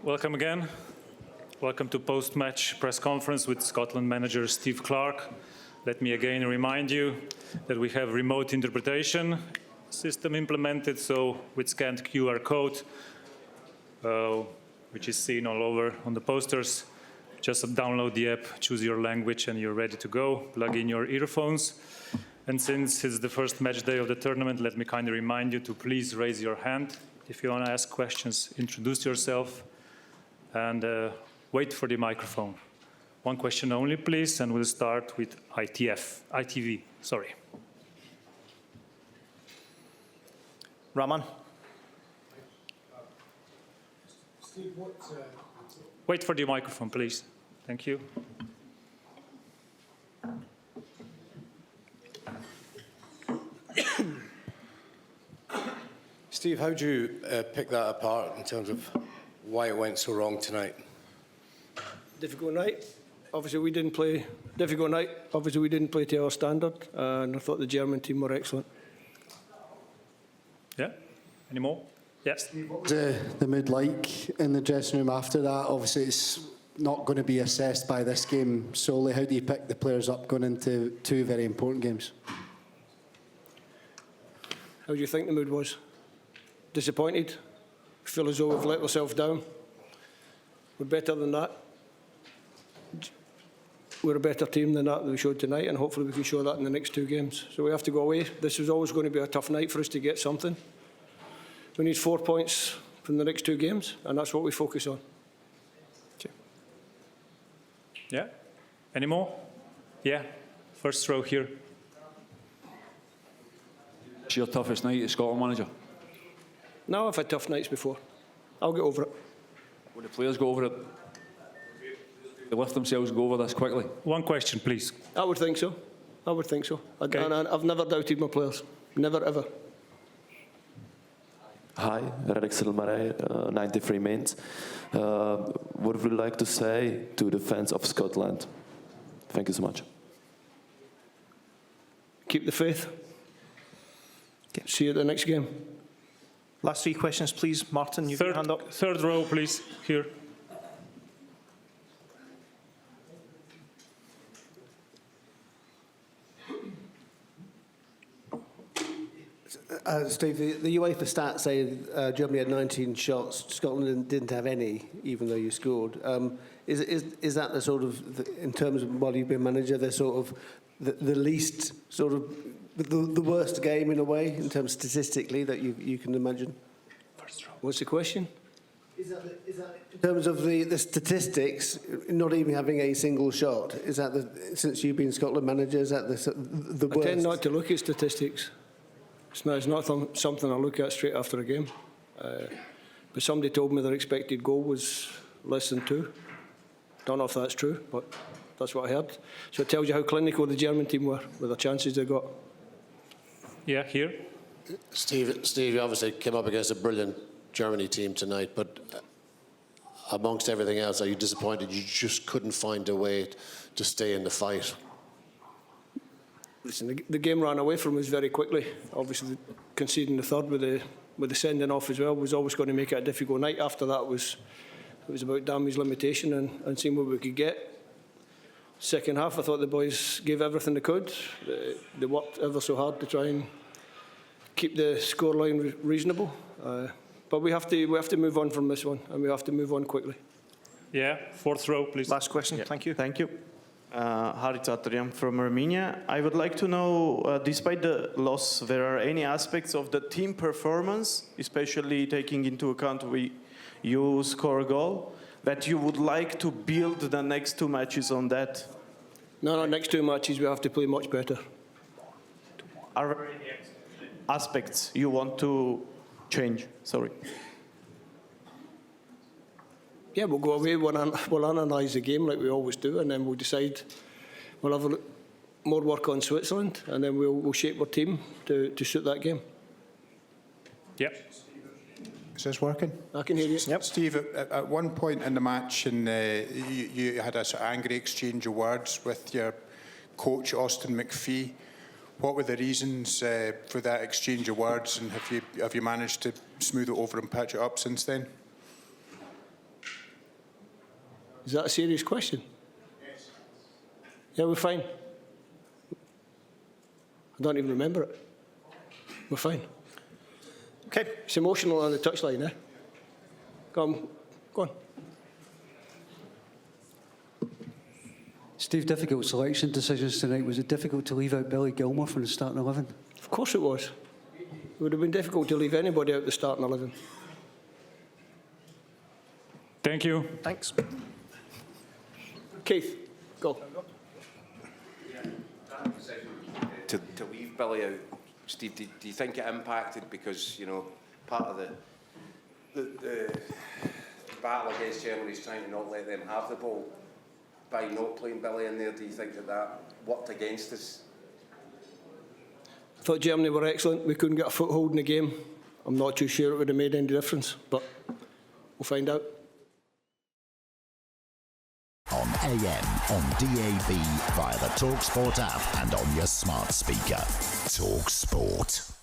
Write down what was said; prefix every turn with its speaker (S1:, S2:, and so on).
S1: Welcome again. Welcome to post-match press conference with Scotland manager Steve Clarke. Let me again remind you that we have remote interpretation system implemented, so with scanned QR code, which is seen all over on the posters. Just download the app, choose your language, and you're ready to go. Plug in your earphones. And since it's the first match day of the tournament, let me kindly remind you to please raise your hand. If you want to ask questions, introduce yourself and wait for the microphone. One question only, please, and we'll start with ITV. Sorry.
S2: Raman.
S3: Steve,
S1: Wait for the microphone, please. Thank you.
S3: Steve, how do you pick that apart in terms of why it went so wrong tonight?
S4: Difficult night. Obviously, we didn't play. Difficult night. Obviously, we didn't play to our standard, and I thought the German team were excellent.
S1: Yeah. Any more? Yes.
S5: What was the mood like in the dressing room after that? Obviously, it's not going to be assessed by this game solely. How do you pick the players up going into two very important games?
S4: How do you think the mood was? Disappointed? Feel as though we've let ourselves down? We're better than that. We're a better team than that we showed tonight, and hopefully we can show that in the next two games. So we have to go away. This is always going to be a tough night for us to get something. We need 4 points from the next two games, and that's what we focus on. Okay.
S1: Yeah. Any more? Yeah. First row here.
S6: It's your toughest night as Scotland manager?
S4: No, I've had tough nights before. I'll get over it.
S6: Will the players go over it? They lift themselves and go over this quickly?
S1: One question, please.
S4: I would think so. I would think so.
S1: Okay.
S4: And I've never doubted my players. Never, ever.
S7: Hi, Radek Silmaré, 93 Minutes. What would you like to say to the fans of Scotland? Thank you so much.
S4: Keep the faith. Okay. See you at the next game.
S2: Last three questions, please. Martin, you've got your hand up.
S1: Third row, please, here.
S8: Steve, the UEFA stats say Germany had 19 shots, Scotland didn't have any, even though you scored. Is that the sort of, in terms of while you've been manager, the sort of the least sort of the worst game in a way in terms statistically that you can imagine?
S4: What's the question?
S8: Is that in terms of the statistics, not even having a single shot? Is that since you've been Scotland manager? Is that the worst?
S4: I tend not to look at statistics. It's not something I look at straight after a game. But somebody told me their expected goal was less than 2. Don't know if that's true, but that's what I heard. So it tells you how clinical the German team were with the chances they got.
S1: Yeah, here.
S9: Steve, you obviously came up against a brilliant Germany team tonight, but amongst everything else, are you disappointed you just couldn't find a way to stay in the fight?
S4: Listen, the game ran away from us very quickly. Obviously, conceding the third with the sending off as well was always going to make it a difficult night. After that, it was about damage limitation and seeing what we could get. Second half, I thought the boys gave everything they could. They worked ever so hard to try and keep the scoreline reasonable. But we have to move on from this one, and we have to move on quickly.
S1: Yeah, fourth row, please.
S2: Last question.
S10: Yeah.
S2: Thank you.
S10: Thank you. Harit Atriam from Armenia. I would like to know, despite the loss, there are any aspects of the team performance, especially taking into account you score a goal, that you would like to build the next two matches on that?
S4: No, next two matches we have to play much better.
S10: Are there any aspects you want to change? Sorry.
S4: Yeah, we'll go away, we'll analyse the game like we always do, and then we'll decide. We'll have more work on Switzerland, and then we'll shape our team to suit that game.
S1: Yeah.
S11: Is this working?
S4: I can hear you.
S11: Yep. Steve, at one point in the match, and you had a sort of angry exchange of words with your coach, Austin McPhee. What were the reasons for that exchange of words, and have you managed to smooth it over and patch it up since then?
S4: Is that a serious question? Yeah, we're fine. I don't even remember it. We're fine.
S2: Okay.
S4: It's emotional on the touchline, eh? Go on.
S12: Steve, difficult selection decisions tonight. Was it difficult to leave out Billy Gilmore from the starting 11?
S4: Of course it was. It would have been difficult to leave anybody out the starting 11.
S1: Thank you.
S2: Thanks.
S4: Keith, go.
S13: To leave Billy out, Steve, do you think it impacted because, you know, part of the battle against Germany is trying to not let them have the ball by not playing Billy in there? Do you think that worked against us?
S4: I thought Germany were excellent. We couldn't get a foothold in the game. I'm not too sure it would have made any difference, but we'll find out.
S14: On AM, on DAB, via the talkSPORT app and on your smart speaker. talkSPORT.